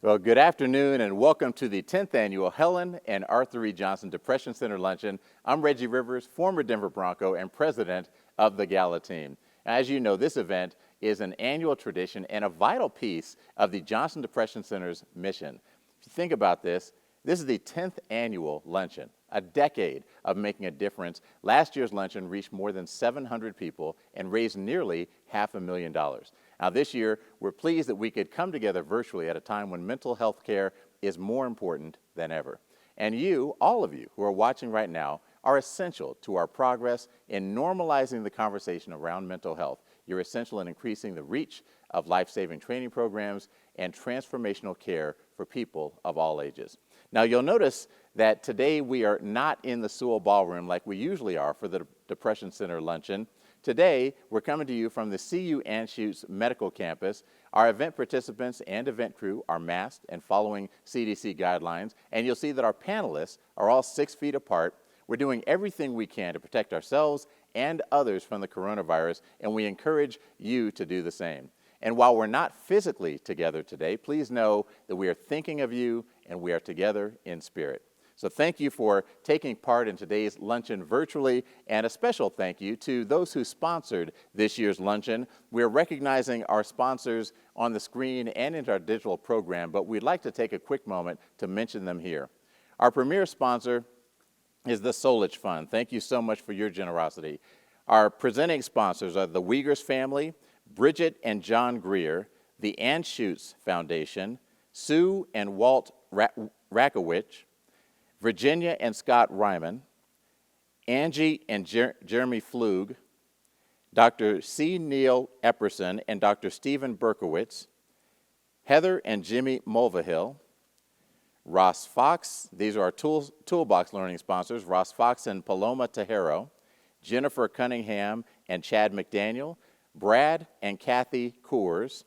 Well, good afternoon and welcome to the 10th annual Helen and Arthur E. Johnson Depression Center Luncheon. I'm Reggie Rivers, former Denver Bronco and president of the gala team. As you know, this event is an annual tradition and a vital piece of the Johnson Depression Center's mission. If you think about this, this is the 10th annual luncheon, a decade of making a difference. Last year's luncheon reached more than 700 people and raised nearly $500,000. Now this year, we're pleased that we could come together virtually at a time when mental health care is more important than ever. And you, all of you who are watching right now, are essential to our progress in normalizing the conversation around mental health. You're essential in increasing the reach of life-saving training programs and transformational care for people of all ages. Now you'll notice that today we are not in the Sewell Ballroom like we usually are for the Depression Center Luncheon. Today, we're coming to you from the CU Anschutz Medical Campus. Our event participants and event crew are masked and following CDC guidelines, and you'll see that our panelists are all 6 feet apart. We're doing everything we can to protect ourselves and others from the coronavirus, and we encourage you to do the same. And while we're not physically together today, please know that we are thinking of you and we are together in spirit. So thank you for taking part in today's luncheon virtually, and a special thank you to those who sponsored this year's luncheon. We're recognizing our sponsors on the screen and in our digital program, but we'd like to take a quick moment to mention them here. Our premier sponsor is the Solich Fund. Thank you so much for your generosity. Our presenting sponsors are the Wiegers family, Bridget and John Greer, the Anschutz Foundation, Sue and Walt Rakowicz, Virginia and Scott Ryman, Angie and Jeremy Flug, Dr. C. Neil Epperson and Dr. Stephen Berkowitz, Heather and Jimmy Mulvihill, Ross Fox, these are our Toolbox Learning sponsors, Ross Fox and Paloma Tejero, Jennifer Cunningham and Chad McDaniel, Brad and Kathy Coors,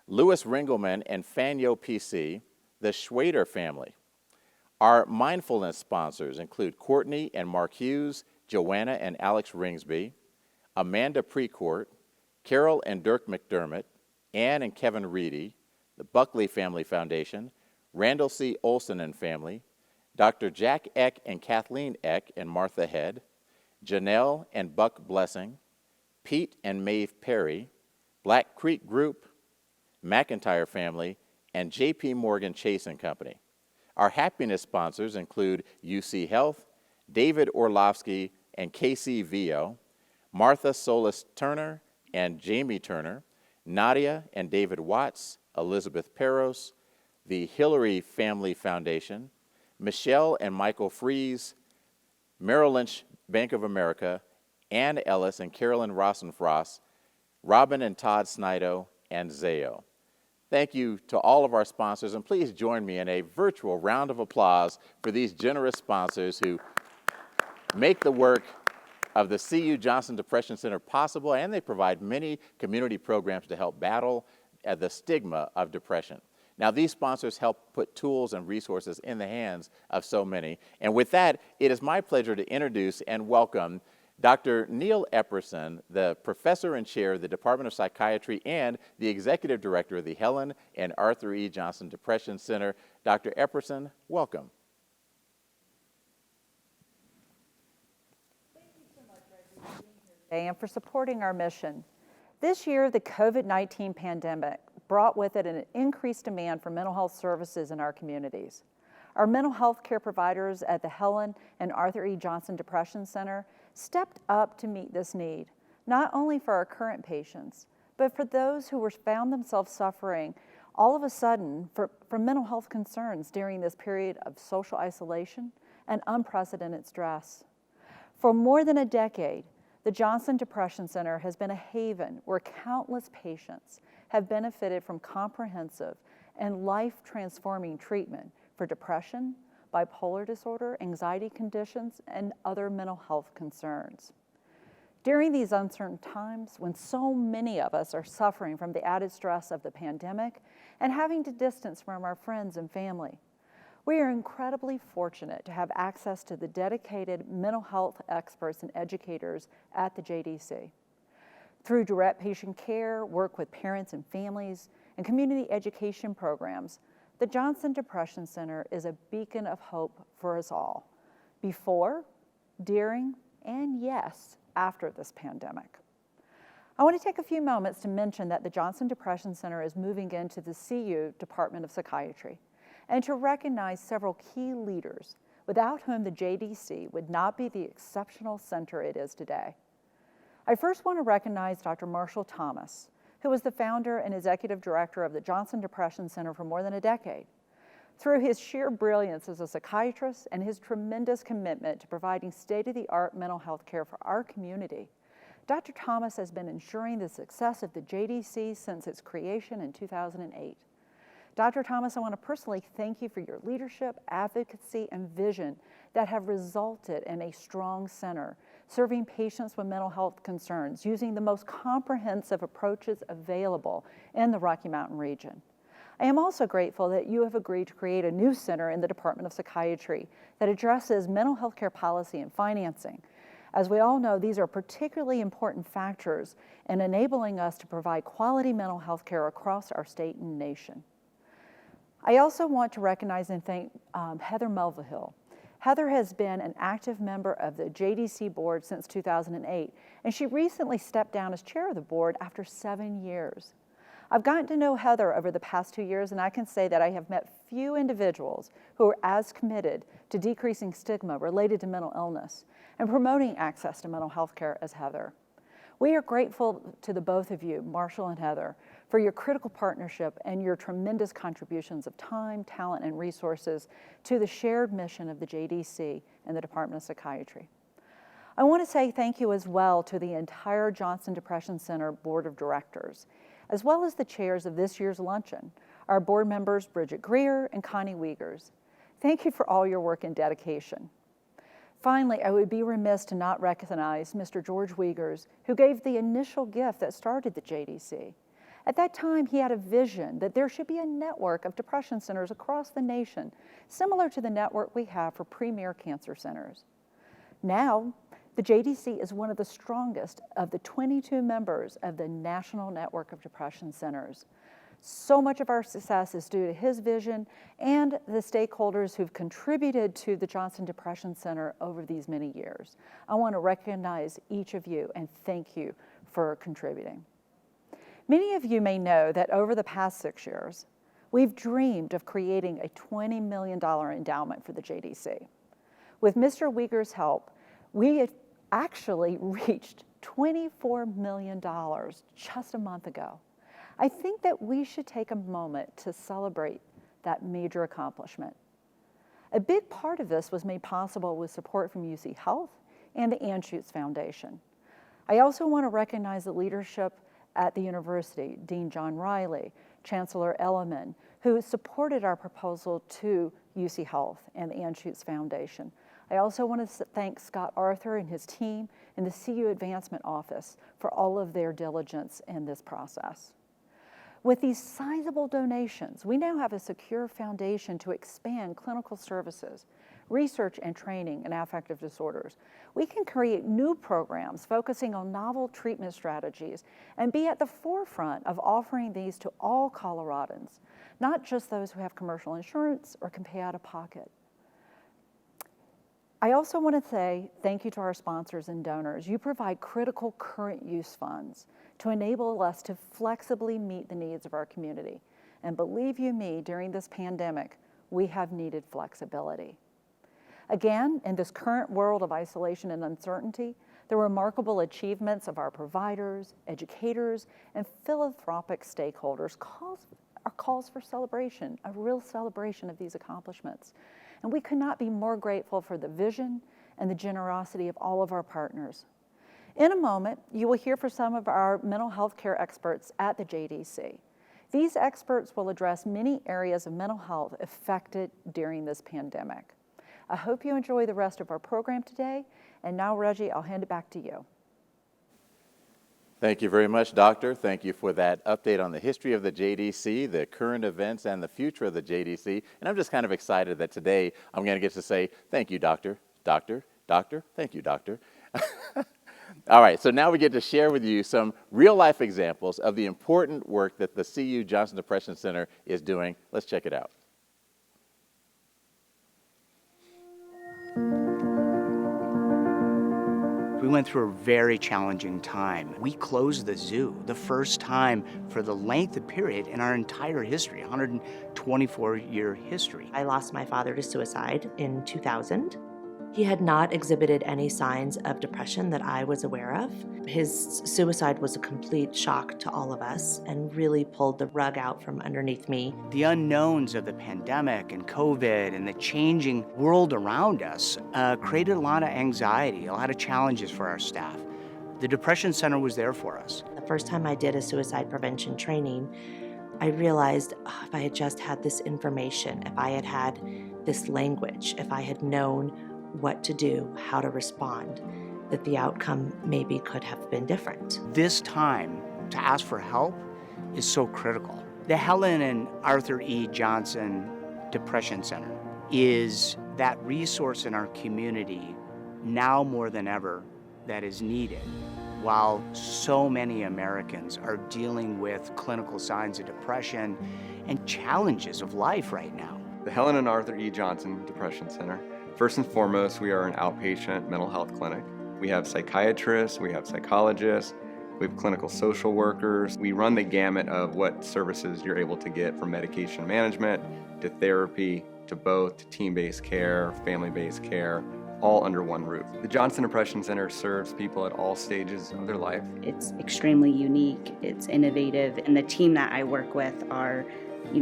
Louis Ringelman and Fanyo PC, the Schwader family. Our mindfulness sponsors include Courtney and Mark Hughes, Joanna and Alex Ringsby, Amanda Precourt, Carol and Dirk McDermott, Ann and Kevin Reedy, the Buckley Family Foundation, Randall C. Olson and family, Dr. Jack Eck and Kathleen Eck and Martha Head, Janelle and Buck Blessing, Pete and Maeve Perry, Black Creek Group, McIntyre family, and J.P. Morgan Chase and Company. Our happiness sponsors include UC Health, David Orlovsky and KC Vio, Martha Solis Turner and Jamie Turner, Nadia and David Watts, Elizabeth Peros, the Hillary Family Foundation, Michelle and Michael Fries, Merrill Lynch Bank of America, Ann Ellis and Carolyn Rossenfrost, Robin and Todd Snido, and Zayo. Thank you to all of our sponsors, and please join me in a virtual round of applause for these generous sponsors who make the work of the CU Johnson Depression Center possible, and they provide many community programs to help battle the stigma of depression. Now, these sponsors help put tools and resources in the hands of so many. And with that, it is my pleasure to introduce and welcome Dr. Neil Epperson, the professor and chair of the Department of Psychiatry and the executive director of the Helen and Arthur E. Johnson Depression Center. Dr. Epperson, welcome. Thank you so much, Reggie, for being here today and for supporting our mission. This year, the COVID-19 pandemic brought with it an increased demand for mental health services in our communities. Our mental health care providers at the Helen and Arthur E. Johnson Depression Center stepped up to meet this need, not only for our current patients, but for those who found themselves suffering all of a sudden from mental health concerns during this period of social isolation and unprecedented stress. For more than a decade, the Johnson Depression Center has been a haven where countless patients have benefited from comprehensive and life-transforming treatment for depression, bipolar disorder, anxiety conditions, and other mental health concerns. During these uncertain times, when so many of us are suffering from the added stress of the pandemic and having to distance from our friends and family, we are incredibly fortunate to have access to the dedicated mental health experts and educators at the JDC. Through direct patient care, work with parents and families, and community education programs, the Johnson Depression Center is a beacon of hope for us all, before, during, and yes, after this pandemic. I want to take a few moments to mention that the Johnson Depression Center is moving into the CU Department of Psychiatry, and to recognize several key leaders without whom the JDC would not be the exceptional center it is today. I first want to recognize Dr. Marshall Thomas, who was the founder and executive director of the Johnson Depression Center for more than a decade. Through his sheer brilliance as a psychiatrist and his tremendous commitment to providing state-of-the-art mental health care for our community, Dr. Thomas has been ensuring the success of the JDC since its creation in 2008. Dr. Thomas, I want to personally thank you for your leadership, advocacy, and vision that have resulted in a strong center, serving patients with mental health concerns using the most comprehensive approaches available in the Rocky Mountain region. I am also grateful that you have agreed to create a new center in the Department of Psychiatry that addresses mental health care policy and financing. As we all know, these are particularly important factors in enabling us to provide quality mental health care across our state and nation. I also want to recognize and thank Heather Melville. Heather has been an active member of the JDC board since 2008, and she recently stepped down as chair of the board after 7 years. I've gotten to know Heather over the past 2 years, and I can say that I have met few individuals who are as committed to decreasing stigma related to mental illness and promoting access to mental health care as Heather. We are grateful to the both of you, Marshall and Heather, for your critical partnership and your tremendous contributions of time, talent, and resources to the shared mission of the JDC and the Department of Psychiatry. I want to say thank you as well to the entire Johnson Depression Center Board of Directors, as well as the chairs of this year's luncheon, our board members Bridget Greer and Connie Wiegers. Thank you for all your work and dedication. Finally, I would be remiss to not recognize Mr. George Wiegers, who gave the initial gift that started the JDC. At that time, he had a vision that there should be a network of depression centers across the nation, similar to the network we have for premier cancer centers. Now, the JDC is one of the strongest of the 22 members of the National Network of Depression Centers. So much of our success is due to his vision and the stakeholders who've contributed to the Johnson Depression Center over these many years. I want to recognize each of you and thank you for contributing. Many of you may know that over the past 6 years, we've dreamed of creating a $20 million endowment for the JDC. With Mr. Wiegers' help, we have actually reached $24 million just a month ago. I think that we should take a moment to celebrate that major accomplishment. A big part of this was made possible with support from UC Health and the Anschutz Foundation. I also want to recognize the leadership at the university, Dean John Riley, Chancellor Elliman, who supported our proposal to UC Health and the Anschutz Foundation. I also want to thank Scott Arthur and his team in the CU Advancement Office for all of their diligence in this process. With these sizable donations, we now have a secure foundation to expand clinical services, research and training in affective disorders. We can create new programs focusing on novel treatment strategies and be at the forefront of offering these to all Coloradans, not just those who have commercial insurance or can pay out of pocket. I also want to say thank you to our sponsors and donors. You provide critical current use funds to enable us to flexibly meet the needs of our community. And believe you me, during this pandemic, we have needed flexibility. Again, in this current world of isolation and uncertainty, the remarkable achievements of our providers, educators, and philanthropic stakeholders are calls for celebration, a real celebration of these accomplishments. And we could not be more grateful for the vision and the generosity of all of our partners. In a moment, you will hear from some of our mental health care experts at the JDC. These experts will address many areas of mental health affected during this pandemic. I hope you enjoy the rest of our program today. And now, Reggie, I'll hand it back to you. Thank you very much, Doctor. Thank you for that update on the history of the JDC, the current events, and the future of the JDC. And I'm just kind of excited that today I'm going to get to say, thank you, Doctor, Doctor, Doctor, thank you, Doctor. All right, so now we get to share with you some real-life examples of the important work that the CU Johnson Depression Center is doing. Let's check it out. We went through a very challenging time. We closed the zoo the first time for the length of period in our entire history, 124-year history. I lost my father to suicide in 2000. He had not exhibited any signs of depression that I was aware of. His suicide was a complete shock to all of us and really pulled the rug out from underneath me. The unknowns of the pandemic and COVID and the changing world around us created a lot of anxiety, a lot of challenges for our staff. The Depression Center was there for us. The first time I did a suicide prevention training, I realized if I had just had this information, if I had had this language, if I had known what to do, how to respond, that the outcome maybe could have been different. This time to ask for help is so critical. The Helen and Arthur E. Johnson Depression Center is that resource in our community now more than ever that is needed while so many Americans are dealing with clinical signs of depression and challenges of life right now. The Helen and Arthur E. Johnson Depression Center. First and foremost, we are an outpatient mental health clinic. We have psychiatrists, we have psychologists, we have clinical social workers. We run the gamut of what services you're able to get, from medication management to therapy to both to team-based care, family-based care, all under one roof. The Johnson Depression Center serves people at all stages of their life. It's extremely unique, it's innovative, and the team that I work with are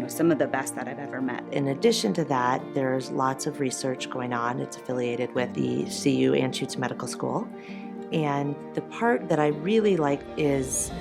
some of the best that I've ever met. In addition to that, there's lots of research going on. It's affiliated with the CU Anschutz Medical School. And the part that I really like is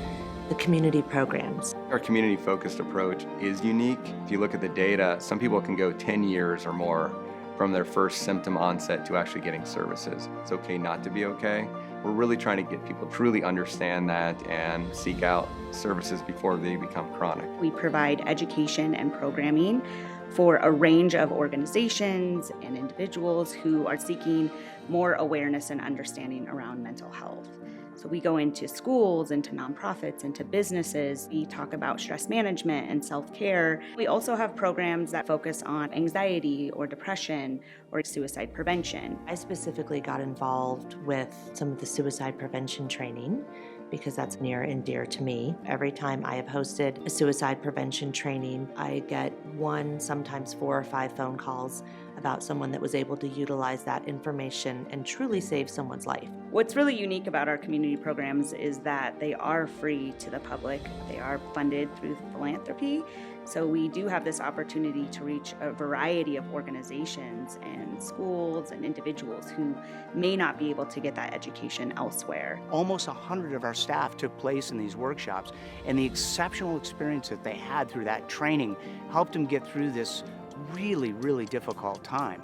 the community programs. Our community-focused approach is unique. If you look at the data, some people can go 10 years or more from their first symptom onset to actually getting services. It's okay not to be okay. We're really trying to get people to truly understand that and seek out services before they become chronic. We provide education and programming for a range of organizations and individuals who are seeking more awareness and understanding around mental health. So we go into schools, into nonprofits, into businesses. We talk about stress management and self-care. We also have programs that focus on anxiety or depression or suicide prevention. I specifically got involved with some of the suicide prevention training because that's near and dear to me. Every time I have hosted a suicide prevention training, I get 1, sometimes 4 or 5 phone calls about someone that was able to utilize that information and truly save someone's life. What's really unique about our community programs is that they are free to the public. They are funded through philanthropy. So we do have this opportunity to reach a variety of organizations and schools and individuals who may not be able to get that education elsewhere. Almost 100 of our staff took place in these workshops, and the exceptional experience that they had through that training helped them get through this really, really difficult time.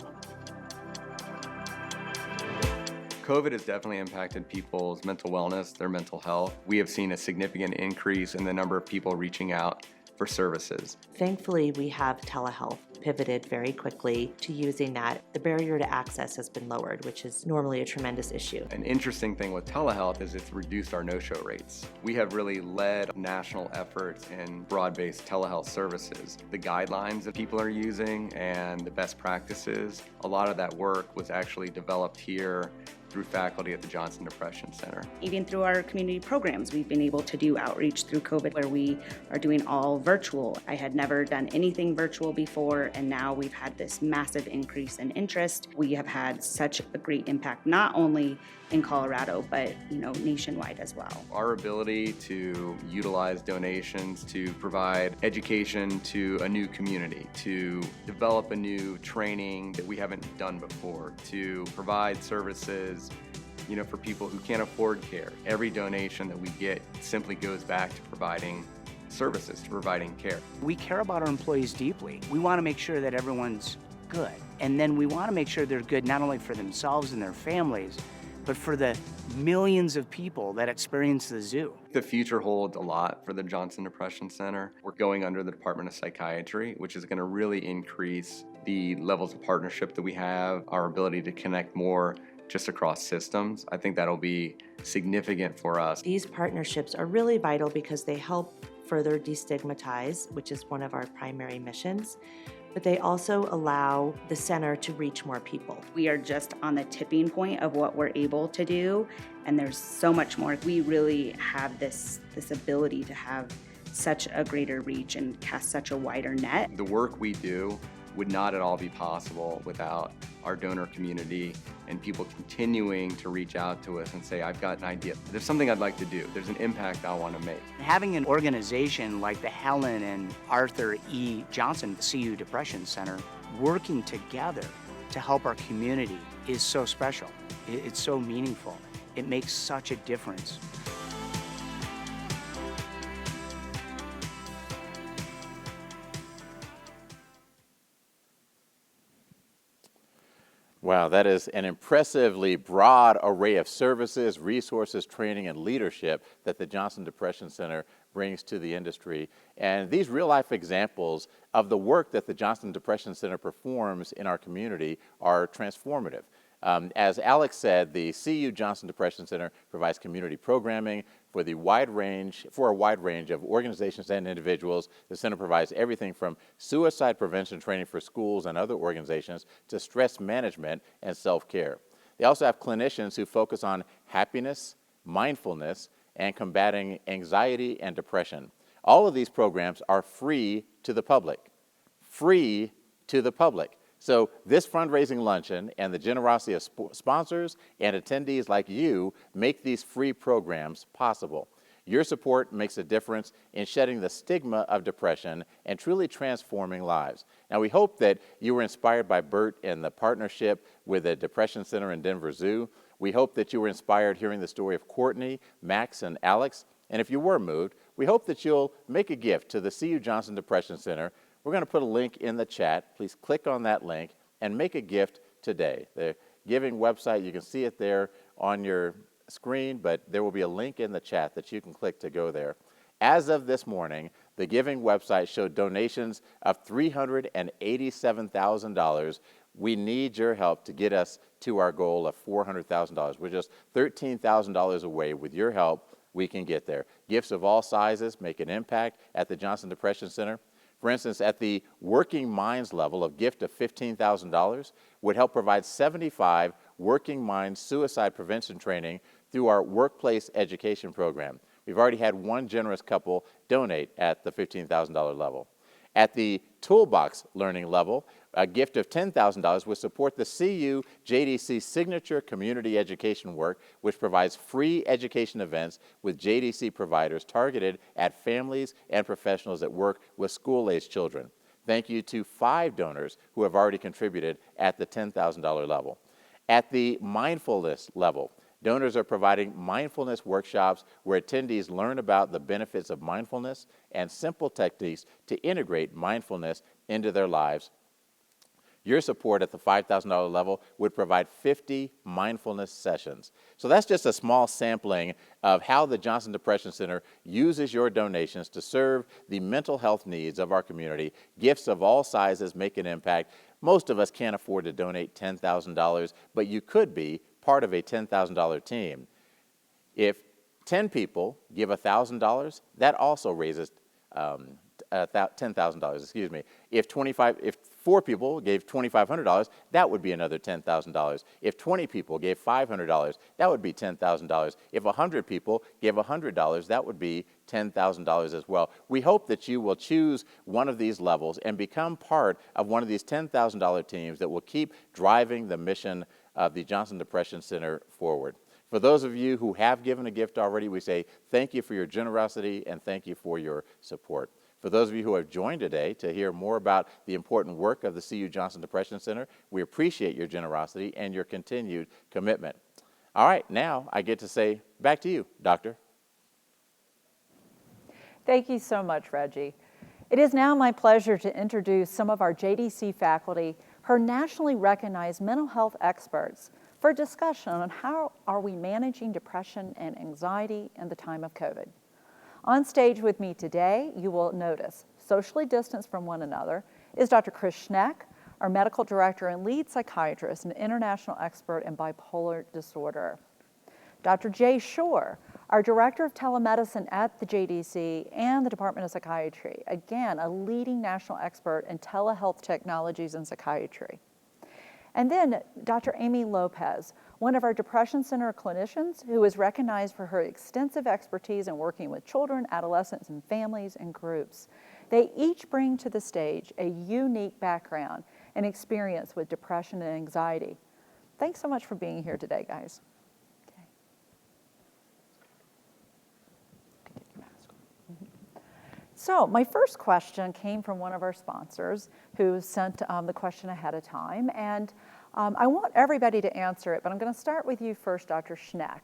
COVID has definitely impacted people's mental wellness, their mental health. We have seen a significant increase in the number of people reaching out for services. Thankfully, we have telehealth pivoted very quickly to using that. The barrier to access has been lowered, which is normally a tremendous issue. An interesting thing with telehealth is it's reduced our no-show rates. We have really led national efforts in broad-based telehealth services. The guidelines that people are using and the best practices, a lot of that work was actually developed here through faculty at the Johnson Depression Center. Even through our community programs, we've been able to do outreach through COVID where we are doing all virtual. I had never done anything virtual before, and now we've had this massive increase in interest. We have had such a great impact, not only in Colorado, but nationwide as well. Our ability to utilize donations to provide education to a new community, to develop a new training that we haven't done before, to provide services for people who can't afford care. Every donation that we get simply goes back to providing services, to providing care. We care about our employees deeply. We want to make sure that everyone's good. And then we want to make sure they're good not only for themselves and their families, but for the millions of people that experience the zoo. The future holds a lot for the Johnson Depression Center. We're going under the Department of Psychiatry, which is going to really increase the levels of partnership that we have, our ability to connect more just across systems. I think that'll be significant for us. These partnerships are really vital because they help further destigmatize, which is one of our primary missions, but they also allow the center to reach more people. We are just on the tipping point of what we're able to do, and there's so much more. We really have this ability to have such a greater reach and cast such a wider net. The work we do would not at all be possible without our donor community and people continuing to reach out to us and say, I've got an idea. There's something I'd like to do. There's an impact I want to make. Having an organization like the Helen and Arthur E. Johnson CU Depression Center working together to help our community is so special. It's so meaningful. It makes such a difference. Wow, that is an impressively broad array of services, resources, training, and leadership that the Johnson Depression Center brings to the industry. And these real-life examples of the work that the Johnson Depression Center performs in our community are transformative. As Alex said, the CU Johnson Depression Center provides community programming for a wide range of organizations and individuals. The center provides everything from suicide prevention training for schools and other organizations to stress management and self-care. They also have clinicians who focus on happiness, mindfulness, and combating anxiety and depression. All of these programs are free to the public. Free to the public. So this fundraising luncheon and the generosity of sponsors and attendees like you make these free programs possible. Your support makes a difference in shedding the stigma of depression and truly transforming lives. Now, we hope that you were inspired by Bert and the partnership with the Depression Center in Denver Zoo. We hope that you were inspired hearing the story of Courtney, Max, and Alex. And if you were moved, we hope that you'll make a gift to the CU Johnson Depression Center. We're going to put a link in the chat. Please click on that link and make a gift today. The giving website, you can see it there on your screen, but there will be a link in the chat that you can click to go there. As of this morning, the giving website showed donations of $387,000. We need your help to get us to our goal of $400,000. We're just $13,000 away. With your help, we can get there. Gifts of all sizes make an impact at the Johnson Depression Center. For instance, at the Working Minds level, a gift of $15,000 would help provide 75 Working Minds suicide prevention training through our workplace education program. We've already had one generous couple donate at the $15,000 level. At the Toolbox Learning level, a gift of $10,000 would support the CU JDC signature community education work, which provides free education events with JDC providers targeted at families and professionals that work with school-aged children. Thank you to 5 donors who have already contributed at the $10,000 level. At the mindfulness level, donors are providing mindfulness workshops where attendees learn about the benefits of mindfulness and simple techniques to integrate mindfulness into their lives. Your support at the $5,000 level would provide 50 mindfulness sessions. So that's just a small sampling of how the Johnson Depression Center uses your donations to serve the mental health needs of our community. Gifts of all sizes make an impact. Most of us can't afford to donate $10,000, but you could be part of a $10,000 team. If 10 people give $1,000, that also raises $10,000, excuse me. If 4 people gave $2,500, that would be another $10,000. If 20 people gave $500, that would be $10,000. If 100 people gave $100, that would be $10,000 as well. We hope that you will choose one of these levels and become part of one of these $10,000 teams that will keep driving the mission of the Johnson Depression Center forward. For those of you who have given a gift already, we say thank you for your generosity and thank you for your support. For those of you who have joined today to hear more about the important work of the CU Johnson Depression Center, we appreciate your generosity and your continued commitment. All right, now I get to say back to you, Doctor. Thank you so much, Reggie. It is now my pleasure to introduce some of our JDC faculty, her nationally recognized mental health experts, for a discussion on how are we managing depression and anxiety in the time of COVID. On stage with me today, you will notice, socially distanced from one another, is Dr. Chris Schneck, our medical director and lead psychiatrist and international expert in bipolar disorder. Dr. Jay Shore, our Director of Telemedicine at the JDC and the Department of Psychiatry. Again, a leading national expert in telehealth technologies and psychiatry. And then Dr. Amy Lopez, one of our Depression Center clinicians who is recognized for her extensive expertise in working with children, adolescents, and families and groups. They each bring to the stage a unique background and experience with depression and anxiety. Thanks so much for being here today, guys. Okay. So my first question came from one of our sponsors who sent the question ahead of time, and I want everybody to answer it, but I'm going to start with you first, Dr. Schneck.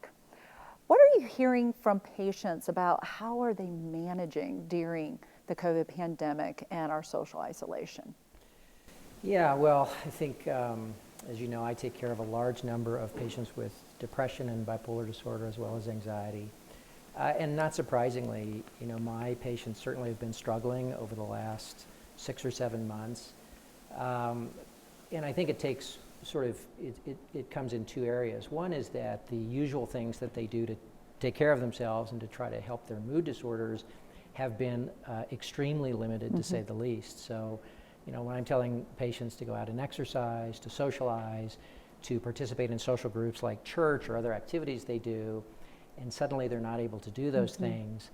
What are you hearing from patients about how are they managing during the COVID pandemic and our social isolation? Yeah, well, I think, as you know, I take care of a large number of patients with depression and bipolar disorder as well as anxiety. And not surprisingly, you know, my patients certainly have been struggling over the last 6 or 7 months. And I think it takes sort of, it comes in two areas. One is that the usual things that they do to take care of themselves and to try to help their mood disorders have been extremely limited, to say the least. So, you know, when I'm telling patients to go out and exercise, to socialize, to participate in social groups like church or other activities they do, and suddenly they're not able to do those things,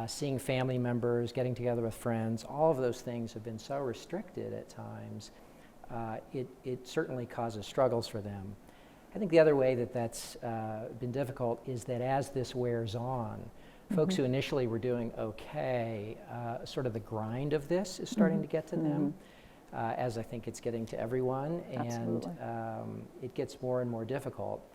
seeing family members, getting together with friends, all of those things have been so restricted at times, it certainly causes struggles for them. I think the other way that that's been difficult is that as this wears on, folks who initially were doing okay, sort of the grind of this is starting to get to them, as I think it's getting to everyone, and it gets more and more difficult.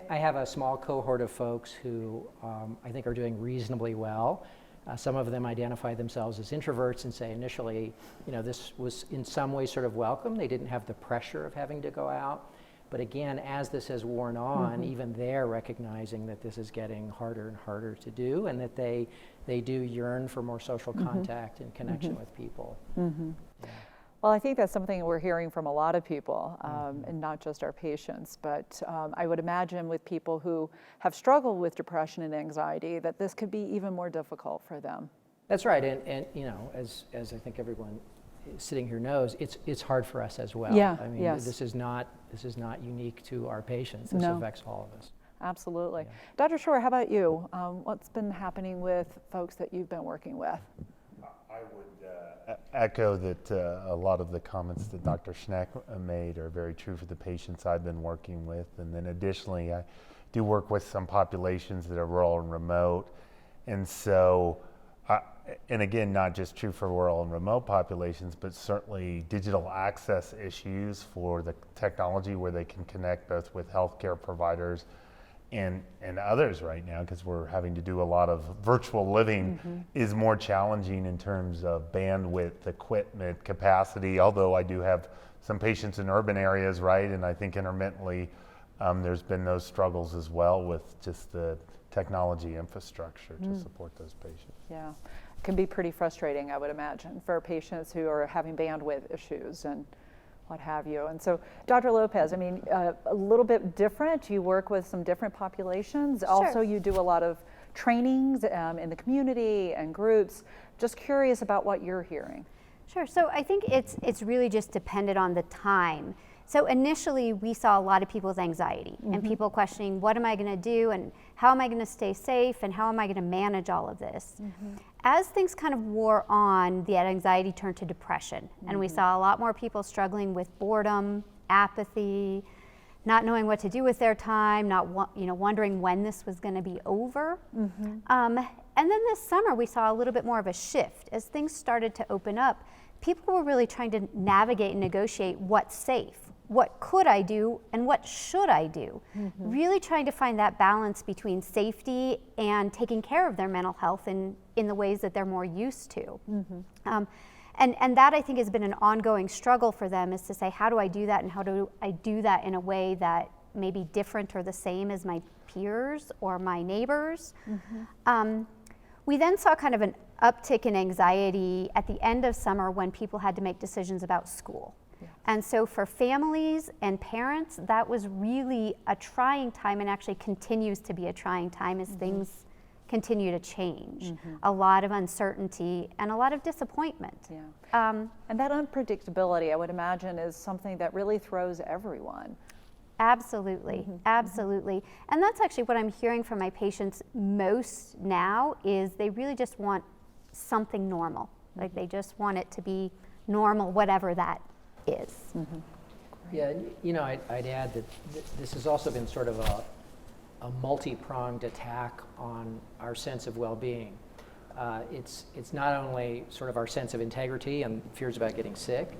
I have a small cohort of folks who I think are doing reasonably well. Some of them identify themselves as introverts and say initially, you know, this was in some way sort of welcome. They didn't have the pressure of having to go out. But again, as this has worn on, even they're recognizing that this is getting harder and harder to do, and that they do yearn for more social contact and connection with people. Yeah. Well, I think that's something we're hearing from a lot of people, and not just our patients, but I would imagine with people who have struggled with depression and anxiety that this could be even more difficult for them. That's right, and you know, as I think everyone sitting here knows, it's hard for us as well. Yeah, I mean, this is not unique to our patients. This affects all of us. Absolutely. Yeah. Dr. Shore, how about you? What's been happening with folks that you've been working with? I would echo that a lot of the comments that Dr. Schneck made are very true for the patients I've been working with. And then additionally, I do work with some populations that are rural and remote. And so, and again, not just true for rural and remote populations, but certainly digital access issues for the technology where they can connect both with healthcare providers and others right now, because we're having to do a lot of virtual living, is more challenging in terms of bandwidth, equipment, capacity, although I do have some patients in urban areas, right? And I think intermittently there's been those struggles as well with just the technology infrastructure to support those patients. Yeah, it can be pretty frustrating, I would imagine, for patients who are having bandwidth issues and what have you. And so, Dr. Lopez, I mean, a little bit different. You work with some different populations. Sure. Also, you do a lot of trainings in the community and groups. Just curious about what you're hearing. Sure. So I think it's really just dependent on the time. So initially, we saw a lot of people with anxiety and people questioning, what am I going to do and how am I going to stay safe and how am I going to manage all of this? As things kind of wore on, the anxiety turned to depression, and we saw a lot more people struggling with boredom, apathy, not knowing what to do with their time, wondering when this was going to be over. And then this summer, we saw a little bit more of a shift. As things started to open up, people were really trying to navigate and negotiate what's safe. What could I do and what should I do? Really trying to find that balance between safety and taking care of their mental health in the ways that they're more used to. And that, I think, has been an ongoing struggle for them, is to say, how do I do that and how do I do that in a way that may be different or the same as my peers or my neighbors? We then saw kind of an uptick in anxiety at the end of summer when people had to make decisions about school. And so for families and parents, that was really a trying time, and actually continues to be a trying time as things continue to change. A lot of uncertainty and a lot of disappointment. Yeah. And that unpredictability, I would imagine, is something that really throws everyone. Absolutely, absolutely. And that's actually what I'm hearing from my patients most now is they really just want something normal. Like they just want it to be normal, whatever that is. Yeah, you know, I'd add that this has also been sort of a multi-pronged attack on our sense of well-being. It's not only sort of our sense of integrity and fears about getting sick.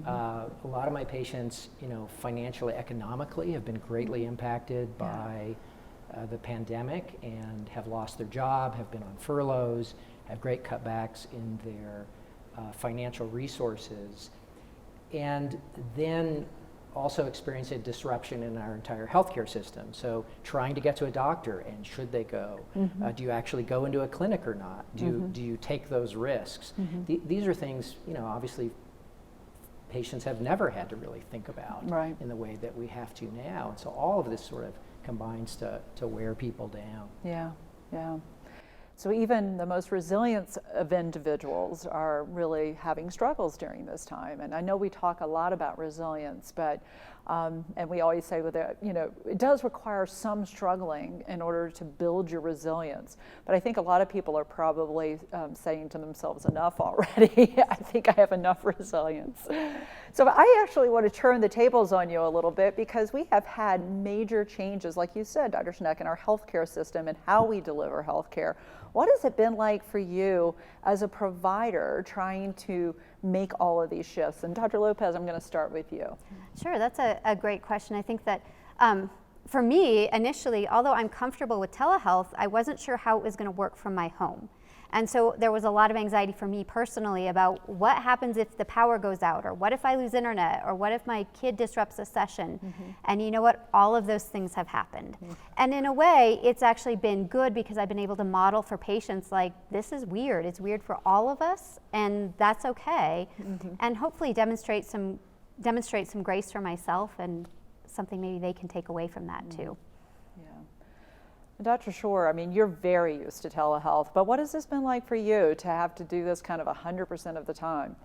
A lot of my patients, you know, financially, economically have been greatly impacted by the pandemic and have lost their job, have been on furloughs, have great cutbacks in their financial resources, and then also experience a disruption in our entire healthcare system. So trying to get to a doctor, and should they go? Do you actually go into a clinic or not? Do you take those risks? These are things, you know, obviously patients have never had to really think about in the way that we have to now. And so all of this sort of combines to wear people down. Yeah, yeah. So even the most resilient of individuals are really having struggles during this time. And I know we talk a lot about resilience, but and we always say with it, you know, it does require some struggling in order to build your resilience. But I think a lot of people are probably saying to themselves, enough already. I think I have enough resilience. So I actually want to turn the tables on you a little bit, because we have had major changes, like you said, Dr. Schneck, in our healthcare system and how we deliver healthcare. What has it been like for you as a provider trying to make all of these shifts? And Dr. Lopez, I'm going to start with you. Sure, that's a great question. I think that for me, initially, although I'm comfortable with telehealth, I wasn't sure how it was going to work from my home. And so there was a lot of anxiety for me personally about what happens if the power goes out, or what if I lose internet, or what if my kid disrupts a session. And you know what? All of those things have happened. And in a way, it's actually been good, because I've been able to model for patients like, this is weird. It's weird for all of us, and that's okay. And hopefully demonstrate some grace for myself, and something maybe they can take away from that too. Dr. Shore, I mean, you're very used to telehealth, but what has this been like for you to have to do this kind of 100% of the time?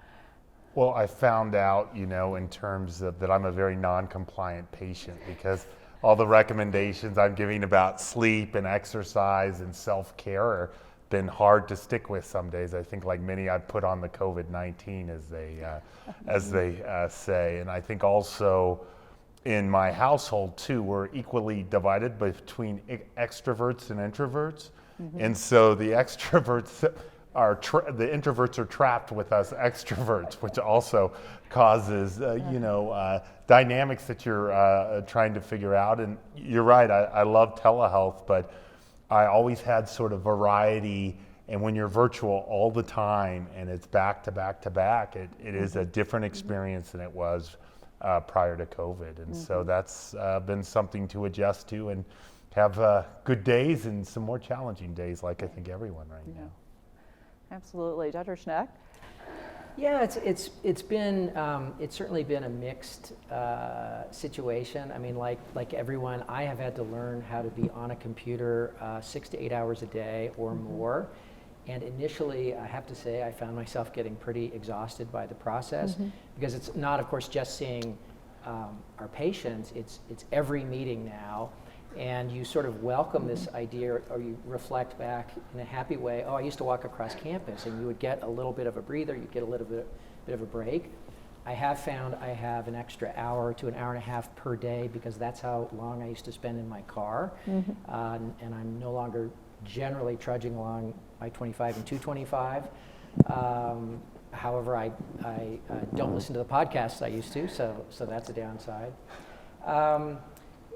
Well, I found out, you know, in terms of that I'm a very non-compliant patient, because all the recommendations I'm giving about sleep and exercise and self-care have been hard to stick with some days. I think, like many, I put on the COVID-19, as they say. And I think also in my household too, we're equally divided between extroverts and introverts. And so the extroverts are, the introverts are trapped with us extroverts, which also causes, you know, dynamics that you're trying to figure out. And you're right, I love telehealth, but I always had sort of variety. And when you're virtual all the time and it's back to back to back, it is a different experience than it was prior to COVID. And so that's been something to adjust to, and have good days and some more challenging days, like I think everyone right now. Absolutely. Dr. Schneck? Yeah, it's certainly been a mixed situation. I mean, like everyone, I have had to learn how to be on a computer 6 to 8 hours a day or more. And initially, I have to say, I found myself getting pretty exhausted by the process, because it's not, of course, just seeing our patients, it's every meeting now. And you sort of welcome this idea, or you reflect back in a happy way, oh, I used to walk across campus, and you would get a little bit of a breather, you'd get a little bit of a break. I have found I have an extra hour to an hour and a half per day, because that's how long I used to spend in my car. And I'm no longer generally trudging along I-25 and 225. However, I don't listen to the podcasts I used to, so that's a downside.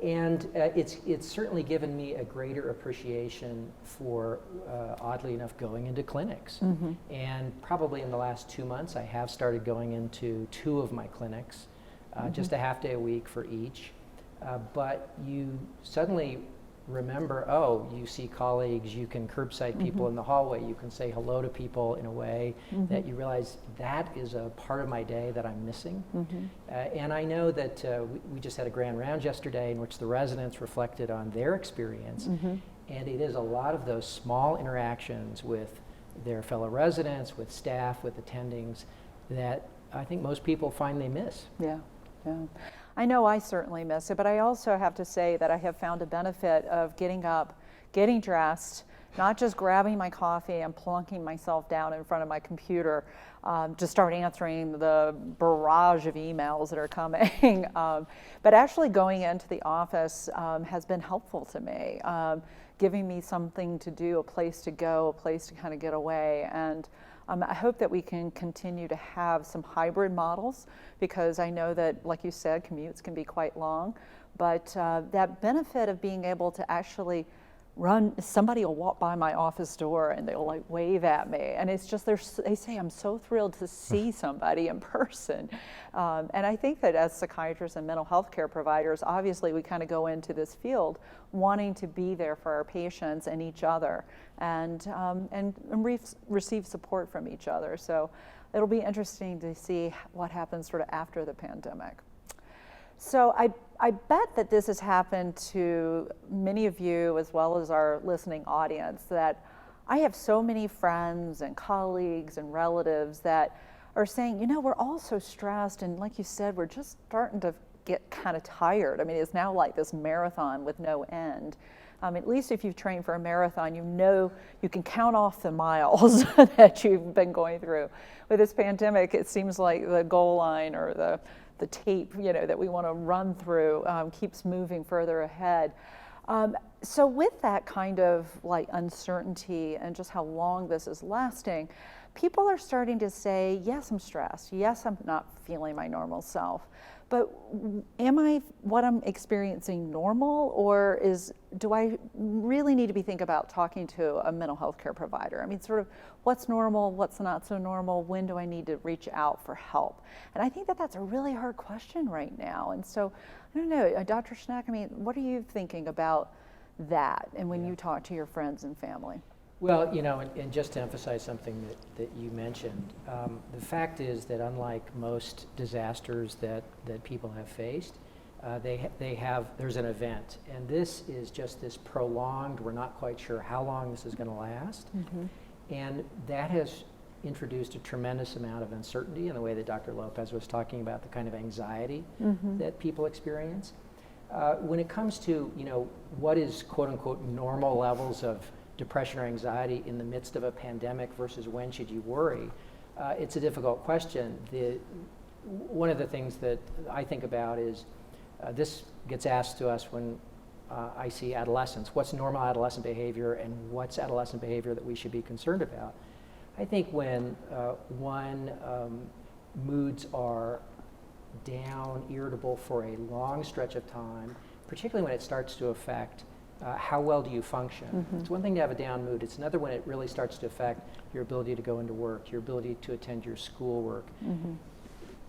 And it's certainly given me a greater appreciation for, oddly enough, going into clinics. And probably in the last 2 months, I have started going into 2 of my clinics, just a half day a week for each. But you suddenly remember, oh, you see colleagues, you can curbside people in the hallway, you can say hello to people in a way that you realize that is a part of my day that I'm missing. And I know that we just had a grand round yesterday in which the residents reflected on their experience. And it is a lot of those small interactions with their fellow residents, with staff, with attendings, that I think most people find they miss. Yeah, yeah. I know I certainly miss it, but I also have to say that I have found a benefit of getting up, getting dressed, not just grabbing my coffee and plunking myself down in front of my computer to start answering the barrage of emails that are coming, but actually going into the office has been helpful to me, giving me something to do, a place to go, a place to kind of get away. And I hope that we can continue to have some hybrid models, because I know that, like you said, commutes can be quite long, but that benefit of being able to actually somebody will walk by my office door and they'll like wave at me, and it's just, they say, I'm so thrilled to see somebody in person. And I think that as psychiatrists and mental health care providers, obviously we kind of go into this field wanting to be there for our patients and each other, and receive support from each other. So it'll be interesting to see what happens sort of after the pandemic. So I bet that this has happened to many of you as well as our listening audience, that I have so many friends and colleagues and relatives that are saying, you know, we're all so stressed, and like you said, we're just starting to get kind of tired. I mean, it's now like this marathon with no end. At least if you've trained for a marathon, you know you can count off the miles that you've been going through. With this pandemic, it seems like the goal line or the tape, you know, that we want to run through keeps moving further ahead. So with that kind of like uncertainty and just how long this is lasting, people are starting to say, yes, I'm stressed. Yes, I'm not feeling my normal self. But what I'm experiencing normal, or do I really need to be thinking about talking to a mental health care provider? I mean, sort of what's normal, what's not so normal, when do I need to reach out for help? And I think that that's a really hard question right now. And so, I don't know, Dr. Schneck, I mean, what are you thinking about that, and when you talk to your friends and family? Well, you know, and just to emphasize something that you mentioned, the fact is that unlike most disasters that people have faced, there's an event, and this is just this prolonged, we're not quite sure how long this is going to last, and that has introduced a tremendous amount of uncertainty in the way that Dr. Lopez was talking about, the kind of anxiety that people experience. When it comes to, you know, what is quote unquote normal levels of depression or anxiety in the midst of a pandemic versus when should you worry, it's a difficult question. One of the things that I think about is this gets asked to us when I see adolescents. What's normal adolescent behavior and what's adolescent behavior that we should be concerned about? I think when moods are down, irritable for a long stretch of time, particularly when it starts to affect how well do you function. It's one thing to have a down mood. It's another when it really starts to affect your ability to go into work, your ability to attend your schoolwork.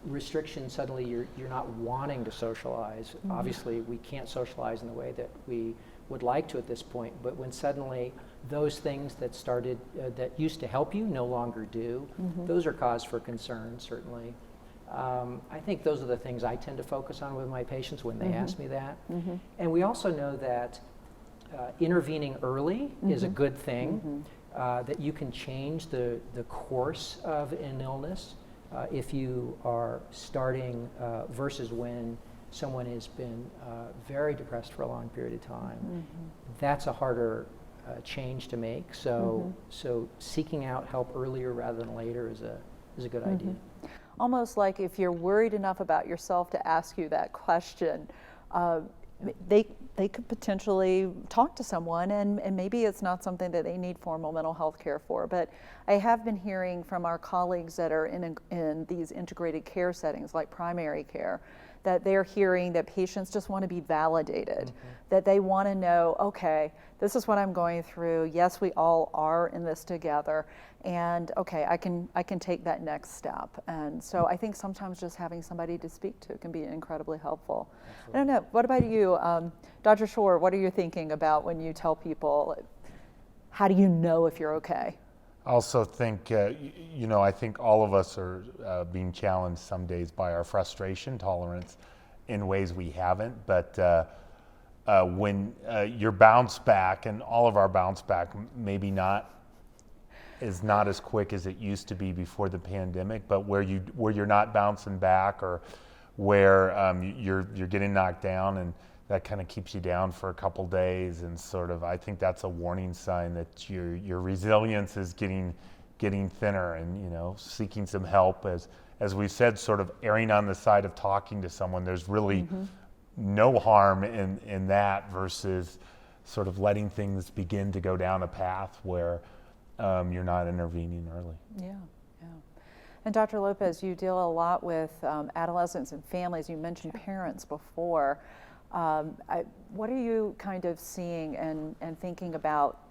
Restrictions, suddenly you're not wanting to socialize. Obviously, we can't socialize in the way that we would like to at this point, but when suddenly those things that that used to help you no longer do, those are cause for concern, certainly. I think those are the things I tend to focus on with my patients when they ask me that. And we also know that intervening early is a good thing, that you can change the course of an illness if you are starting versus when someone has been very depressed for a long period of time. That's a harder change to make. So seeking out help earlier rather than later is a good idea. Almost like if you're worried enough about yourself to ask you that question, they could potentially talk to someone, and maybe it's not something that they need formal mental health care for. But I have been hearing from our colleagues that are in these integrated care settings like primary care, that they're hearing that patients just want to be validated, that they want to know, okay, this is what I'm going through. Yes, we all are in this together, and okay, I can take that next step. And so I think sometimes just having somebody to speak to can be incredibly helpful. Absolutely. I don't know, what about you, Dr. Shore, what are you thinking about when you tell people, how do you know if you're okay? I also think, you know, I think all of us are being challenged some days by our frustration tolerance in ways we haven't, but when your bounce back, and all of our bounce back maybe is not as quick as it used to be before the pandemic, but where you're not bouncing back, or where you're getting knocked down, and that kind of keeps you down for a couple days, and sort of, I think that's a warning sign that your resilience is getting thinner, and seeking some help, as we said, sort of erring on the side of talking to someone. There's really no harm in that, versus sort of letting things begin to go down a path where you're not intervening early. Yeah. And Dr. Lopez, you deal a lot with adolescents and families. You mentioned parents before. What are you kind of seeing and thinking about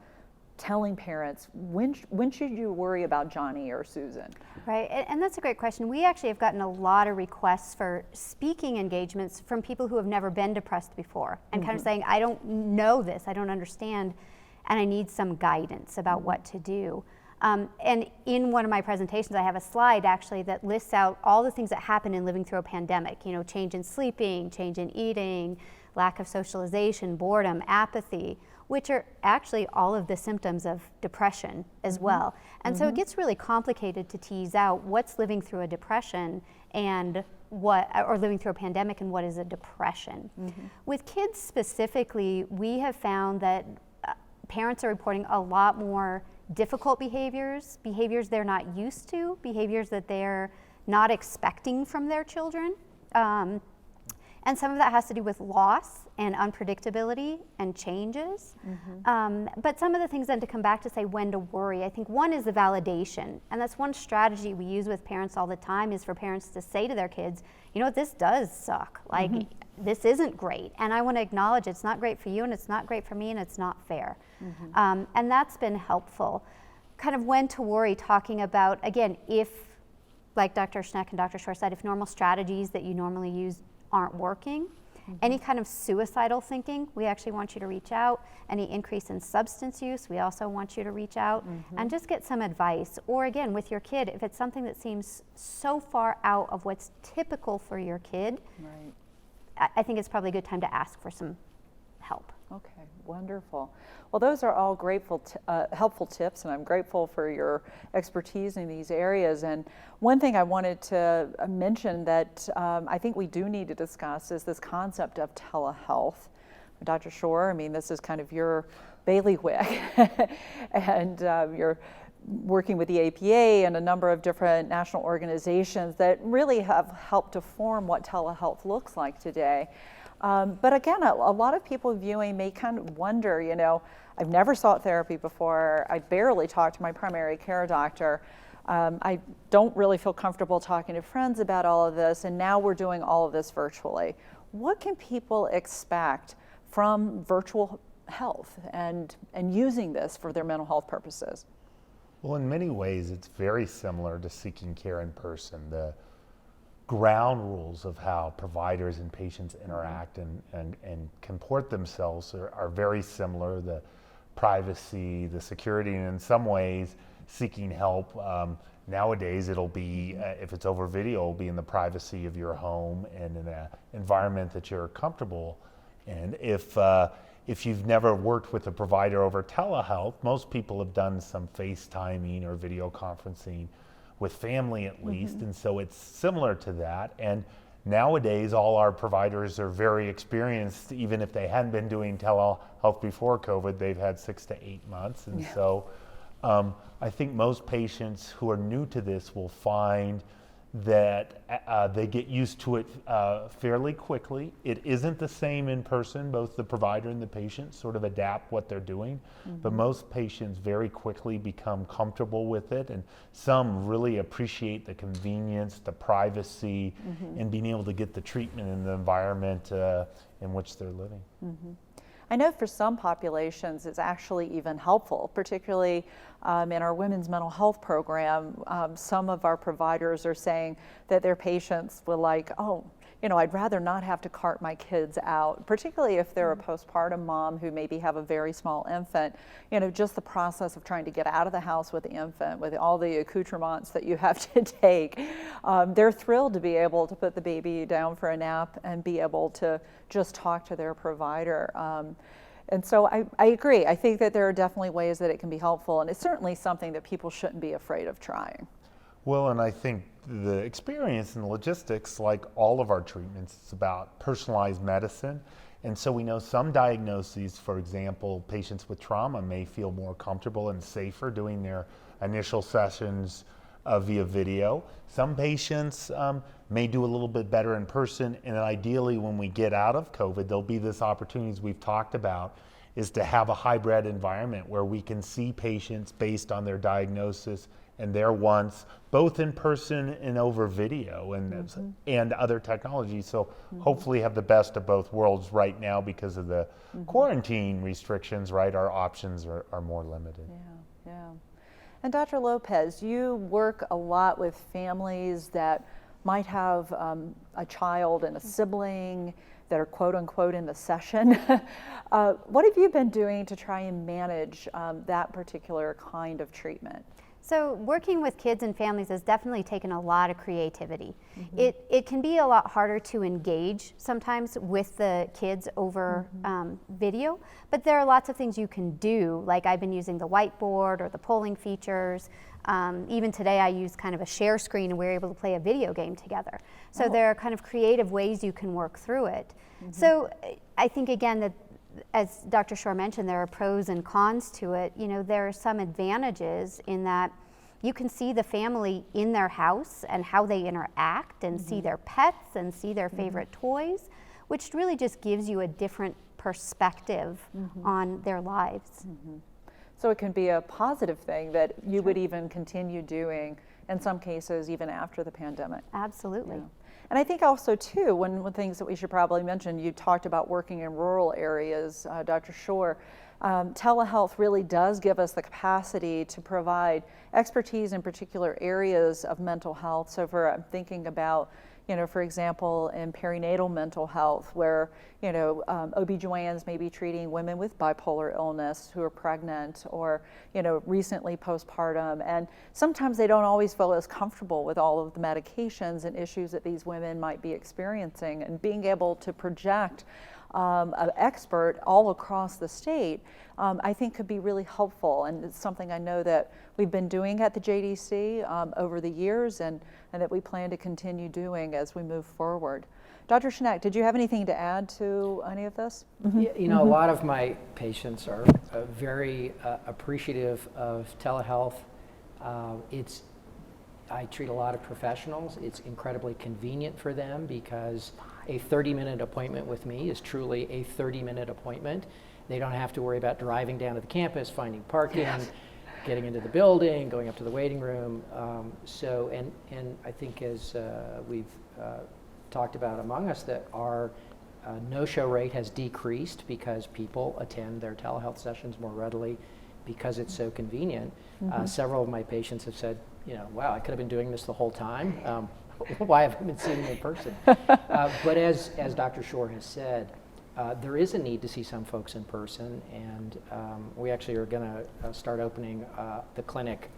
telling parents, when should you worry about Johnny or Susan? Right, and that's a great question. We actually have gotten a lot of requests for speaking engagements from people who have never been depressed before, and kind of saying, I don't know this, I don't understand, and I need some guidance about what to do. And in one of my presentations, I have a slide actually that lists out all the things that happen in living through a pandemic, change in sleeping, change in eating, lack of socialization, boredom, apathy, which are actually all of the symptoms of depression as well. And so it gets really complicated to tease out what's living through a depression and or living through a pandemic, and what is a depression. With kids specifically, we have found that parents are reporting a lot more difficult behaviors they're not used to, behaviors that they're not expecting from their children. And some of that has to do with loss and unpredictability and changes. But some of the things then to come back to say when to worry, I think one is the validation. And that's one strategy we use with parents all the time, is for parents to say to their kids, this does suck. Like, this isn't great. And I want to acknowledge it's not great for you, and it's not great for me, and it's not fair. And that's been helpful. Kind of when to worry, talking about, again, if, like Dr. Schneck and Dr. Shore said, if normal strategies that you normally use aren't working, any kind of suicidal thinking, we actually want you to reach out. Any increase in substance use, we also want you to reach out and just get some advice. Or again, with your kid, if it's something that seems so far out of what's typical for your kid, I think it's probably a good time to ask for some help. Okay, wonderful. Well, those are all helpful tips, and I'm grateful for your expertise in these areas. And one thing I wanted to mention that I think we do need to discuss is this concept of telehealth. Dr. Shore, this is kind of your bailiwick, and you're working with the APA and a number of different national organizations that really have helped to form what telehealth looks like today. But again, a lot of people viewing may kind of wonder, I've never sought therapy before. I barely talk to my primary care doctor. I don't really feel comfortable talking to friends about all of this, and now we're doing all of this virtually. What can people expect from virtual health and using this for their mental health purposes? Well, in many ways, it's very similar to seeking care in person. The ground rules of how providers and patients interact and comport themselves are very similar. The privacy, the security, and in some ways, seeking help. Nowadays, it'll be, if it's over video, it'll be in the privacy of your home and in an environment that you're comfortable in. If you've never worked with a provider over telehealth, most people have done some FaceTiming or video conferencing with family at least, and so it's similar to that. And nowadays, all our providers are very experienced. Even if they hadn't been doing telehealth before COVID, they've had 6 to 8 months. And so I think most patients who are new to this will find that they get used to it fairly quickly. It isn't the same in person. Both the provider and the patient sort of adapt what they're doing, but most patients very quickly become comfortable with it, and some really appreciate the convenience, the privacy, and being able to get the treatment in the environment in which they're living. I know for some populations it's actually even helpful, particularly in our women's mental health program. Some of our providers are saying that their patients will I'd rather not have to cart my kids out, particularly if they're a postpartum mom who maybe have a very small infant. Just the process of trying to get out of the house with the infant, with all the accoutrements that you have to take. They're thrilled to be able to put the baby down for a nap and be able to just talk to their provider. And so I agree. I think that there are definitely ways that it can be helpful, and it's certainly something that people shouldn't be afraid of trying. Well, and I think the experience and logistics, like all of our treatments, is about personalized medicine. And so we know some diagnoses, for example, patients with trauma may feel more comfortable and safer doing their initial sessions via video. Some patients may do a little bit better in person, and ideally when we get out of COVID, there'll be this opportunities we've talked about, is to have a hybrid environment where we can see patients based on their diagnosis and their wants, both in person and over video and other technologies. So hopefully have the best of both worlds. Right now, because of the quarantine restrictions, right, our options are more limited. Yeah. And Dr. Lopez, you work a lot with families that might have a child and a sibling that are quote unquote in the session. What have you been doing to try and manage that particular kind of treatment? So working with kids and families has definitely taken a lot of creativity. It can be a lot harder to engage sometimes with the kids over video, but there are lots of things you can do, like I've been using the whiteboard or the polling features. Even today I use kind of a share screen and we're able to play a video game together. So there are kind of creative ways you can work through it. So I think again that, as Dr. Shore mentioned, there are pros and cons to it. There are some advantages in that you can see the family in their house and how they interact and see their pets and see their favorite toys, which really just gives you a different perspective on their lives. So it can be a positive thing that you would even continue doing in some cases even after the pandemic. Absolutely. Yeah. And I think also too, one of the things that we should probably mention, you talked about working in rural areas, Dr. Shore. Telehealth really does give us the capacity to provide expertise in particular areas of mental health. So I'm thinking about, for example, in perinatal mental health, where, OB-GYNs may be treating women with bipolar illness who are pregnant or, recently postpartum. And sometimes they don't always feel as comfortable with all of the medications and issues that these women might be experiencing. And being able to project an expert all across the state, I think could be really helpful. And it's something I know that we've been doing at the JDC over the years and that we plan to continue doing as we move forward. Dr. Schneck, did you have anything to add to any of this? A lot of my patients are very appreciative of telehealth. I treat a lot of professionals. It's incredibly convenient for them because a 30-minute appointment with me is truly a 30-minute appointment. They don't have to worry about driving down to the campus, finding parking, getting into the building, going up to the waiting room. And I think as we've talked about among us, that our no-show rate has decreased because people attend their telehealth sessions more readily because it's so convenient. Several of my patients have said, wow, I could have been doing this the whole time. Why haven't I been seeing them in person? But as Dr. Shore has said, there is a need to see some folks in person, and we actually are going to start opening the clinic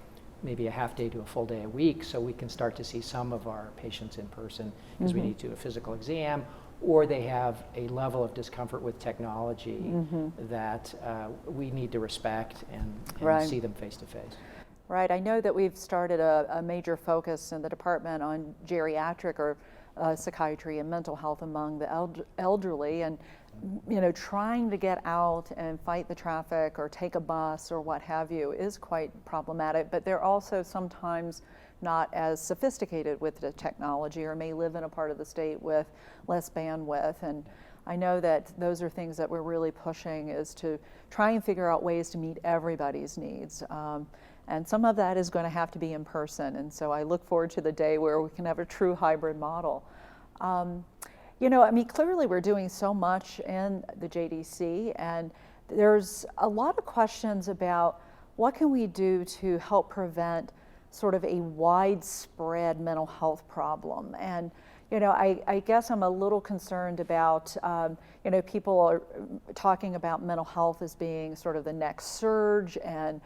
maybe a half day to a full day a week, so we can start to see some of our patients in person because we need to do a physical exam, or they have a level of discomfort with technology that we need to respect and see them face to face. Right. I know that we've started a major focus in the department on geriatric or psychiatry and mental health among the elderly, and trying to get out and fight the traffic or take a bus or what have you is quite problematic. But they're also sometimes not as sophisticated with the technology or may live in a part of the state with less bandwidth. And I know that those are things that we're really pushing, is to try and figure out ways to meet everybody's needs. And some of that is going to have to be in person. And so I look forward to the day where we can have a true hybrid model. Clearly we're doing so much in the JDC, and there's a lot of questions about what can we do to help prevent sort of a widespread mental health problem. And You know, I guess I'm a little concerned about, you know, people are talking about mental health as being sort of the next surge, and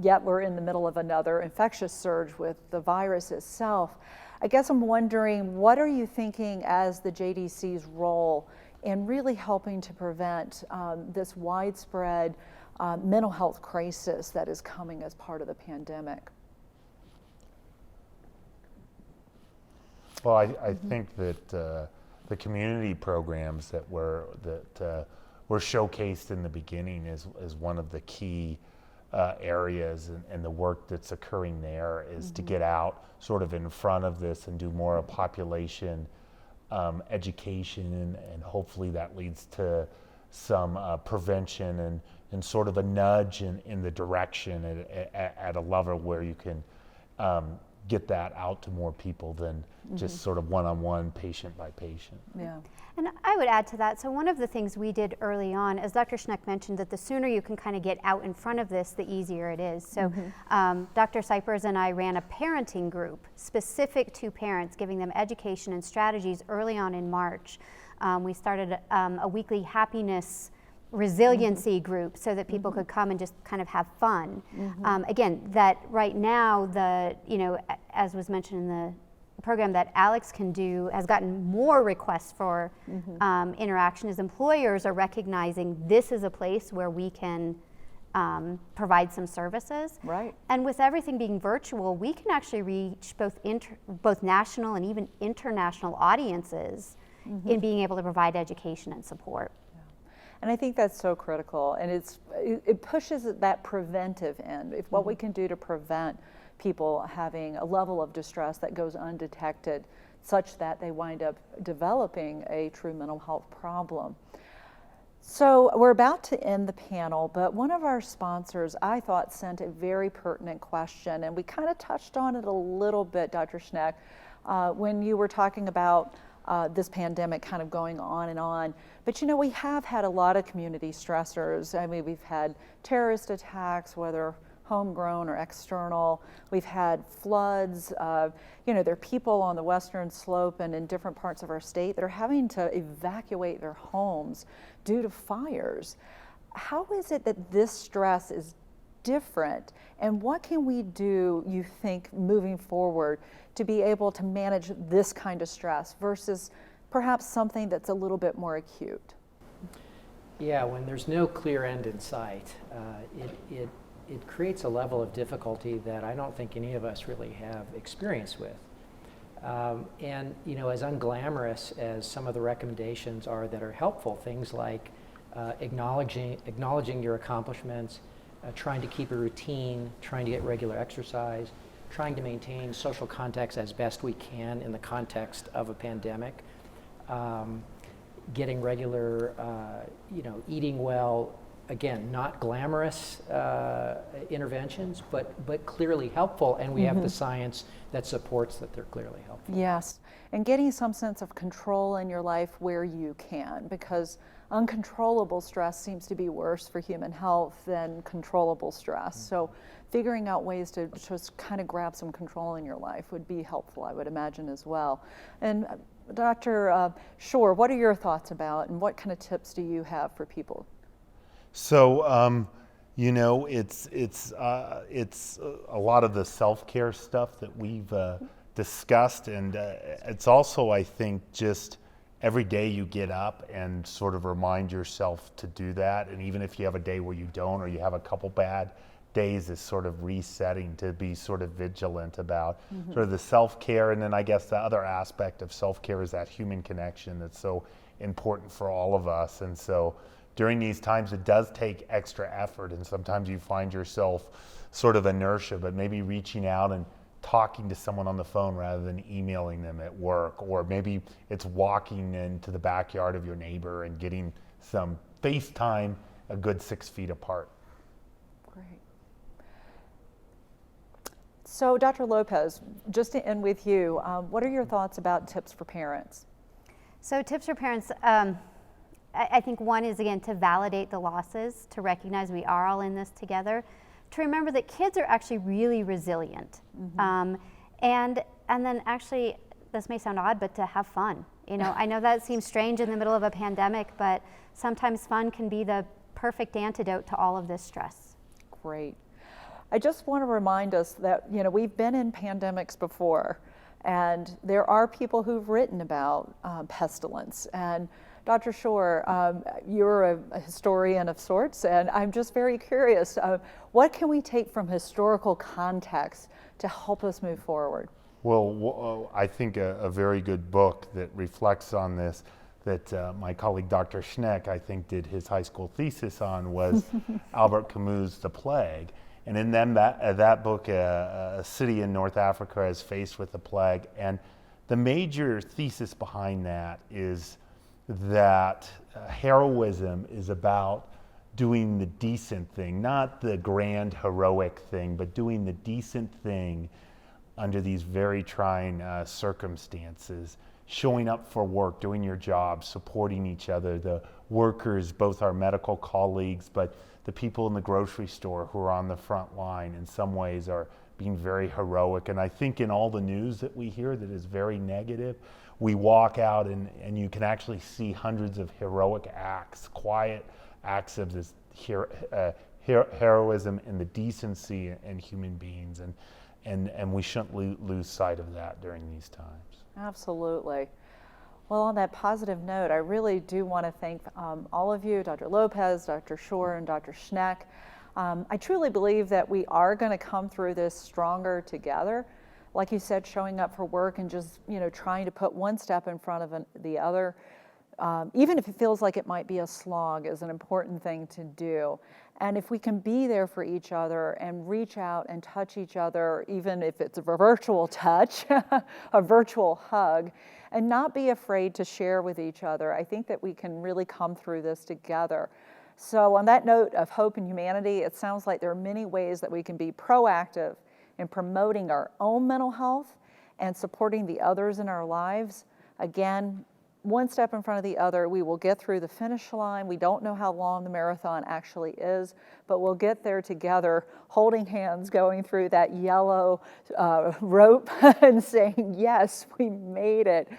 yet we're in the middle of another infectious surge with the virus itself. I guess I'm wondering, what are you thinking as the JDC's role in really helping to prevent this widespread mental health crisis that is coming as part of the pandemic? Well, I think that the community programs that were showcased in the beginning is one of the key areas, and the work that's occurring there is to get out sort of in front of this and do more of population education, and hopefully that leads to some prevention and sort of a nudge in the direction at a level where you can get that out to more people than just sort of one-on-one, patient by patient. Yeah. And I would add to that, so one of the things we did early on, as Dr. Schneck mentioned, that the sooner you can kind of get out in front of this, the easier it is. So Dr. Cypers and I ran a parenting group specific to parents, giving them education and strategies early on in March. We started a weekly happiness resiliency group so that people could come and just kind of have fun. Again, that right now, as was mentioned in the program that Alex can do, has gotten more requests for interaction, as employers are recognizing this is a place where we can provide some services. Right. And with everything being virtual, we can actually reach both national and even international audiences in being able to provide education and support. And I think that's so critical, and it pushes that preventive end. If what we can do to prevent people having a level of distress that goes undetected, such that they wind up developing a true mental health problem. So we're about to end the panel, but one of our sponsors, I thought, sent a very pertinent question, and we kind of touched on it a little bit, Dr. Schneck, when you were talking about this pandemic kind of going on and on. But you know, we have had a lot of community stressors. I mean, we've had terrorist attacks, whether homegrown or external. We've had floods. You know, there are people on the western slope and in different parts of our state that are having to evacuate their homes due to fires. How is it that this stress is different, and what can we do, you think, moving forward to be able to manage this kind of stress versus perhaps something that's a little bit more acute? Yeah, when there's no clear end in sight, it creates a level of difficulty that I don't think any of us really have experience with. And you know, as unglamorous as some of the recommendations are that are helpful, things like acknowledging your accomplishments, trying to keep a routine, trying to get regular exercise, trying to maintain social contacts as best we can in the context of a pandemic, getting regular, eating well. Again, not glamorous interventions, but clearly helpful, and we have the science that supports that they're clearly helpful. Yes, and getting some sense of control in your life where you can, because uncontrollable stress seems to be worse for human health than controllable stress. So figuring out ways to just kind of grab some control in your life would be helpful, I would imagine, as well. And Dr. Shore, what are your thoughts about, and what kind of tips do you have for people? So, you know, it's a lot of the self-care stuff that we've discussed, and it's also, I think, just every day you get up and sort of remind yourself to do that. And even if you have a day where you don't, or you have a couple bad days, is sort of resetting to be sort of vigilant about sort of the self-care. And then I guess the other aspect of self-care is that human connection that's so important for all of us. And so during these times, it does take extra effort, and sometimes you find yourself sort of inertia, but maybe reaching out and talking to someone on the phone rather than emailing them at work, or maybe it's walking into the backyard of your neighbor and getting some FaceTime a good 6 feet apart. Great. So Dr. Lopez, just to end with you, what are your thoughts about tips for parents? So tips for parents, I think one is, again, to validate the losses, to recognize we are all in this together, to remember that kids are actually really resilient. And then actually, this may sound odd, but to have fun. You know, I know that seems strange in the middle of a pandemic, but sometimes fun can be the perfect antidote to all of this stress. Great. I just want to remind us that, you know, we've been in pandemics before, and there are people who've written about pestilence. And Dr. Shore, you're a historian of sorts, and I'm just very curious, what can we take from historical context to help us move forward? Well, I think a very good book that reflects on this, that my colleague Dr. Schneck, I think, did his high school thesis on, was Albert Camus' The Plague. And in that book, a city in North Africa is faced with a plague. And the major thesis behind that is that heroism is about doing the decent thing, not the grand heroic thing, but doing the decent thing under these very trying circumstances, showing up for work, doing your job, supporting each other, the workers, both our medical colleagues, but the people in the grocery store who are on the front line in some ways are being very heroic. And I think in all the news that we hear that is very negative, we walk out and you can actually see hundreds of heroic acts, quiet acts of this heroism and the decency in human beings. And we shouldn't lose sight of that during these times. Absolutely. Well, on that positive note, I really do want to thank all of you, Dr. Lopez, Dr. Shore, and Dr. Schneck. I truly believe that we are going to come through this stronger together. Like you said, showing up for work and just, you know, trying to put one step in front of the other, even if it feels like it might be a slog, is an important thing to do. And if we can be there for each other and reach out and touch each other, even if it's a virtual touch, a virtual hug, and not be afraid to share with each other, I think that we can really come through this together. So on that note of hope and humanity, it sounds like there are many ways that we can be proactive in promoting our own mental health and supporting the others in our lives. Again, one step in front of the other, we will get through the finish line. We don't know how long the marathon actually is, but we'll get there together, holding hands, going through that yellow rope and saying, yes, we made it.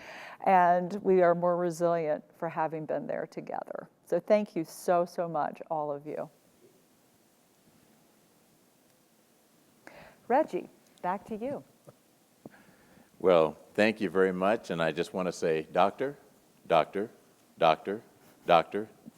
And we are more resilient for having been there together. So thank you so, so much, all of you. Reggie, back to you. Well, thank you very much. And I just want to say, doctor,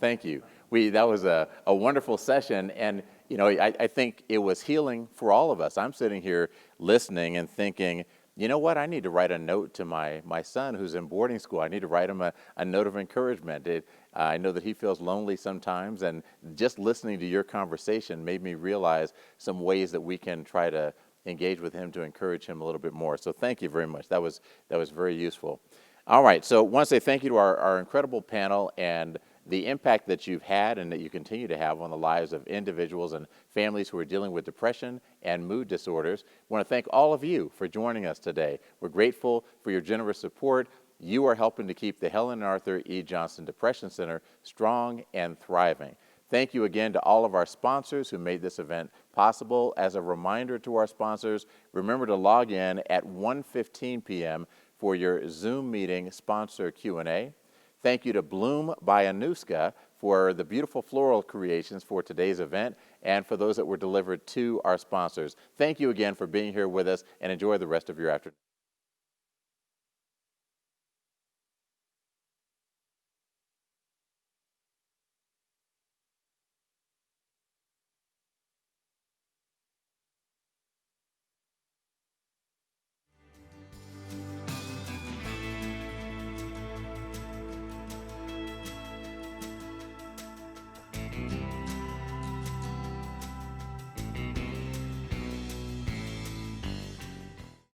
thank you. That was a wonderful session, and you know, I think it was healing for all of us. I'm sitting here listening and thinking, you know what, I need to write a note to my son who's in boarding school. I need to write him a note of encouragement. I know that he feels lonely sometimes, and just listening to your conversation made me realize some ways that we can try to engage with him to encourage him a little bit more. So thank you very much. That was very useful. All right, so I want to say thank you to our incredible panel and the impact that you've had and that you continue to have on the lives of individuals and families who are dealing with depression and mood disorders. I want to thank all of you for joining us today. We're grateful for your generous support. You are helping to keep the Helen and Arthur E. Johnson Depression Center strong and thriving. Thank you again to all of our sponsors who made this event possible. As a reminder to our sponsors, remember to log in at 1:15 p.m. for your Zoom meeting sponsor Q&A. Thank you to Bloom by Anuska for the beautiful floral creations for today's event and for those that were delivered to our sponsors. Thank you again for being here with us, and enjoy the rest of your afternoon.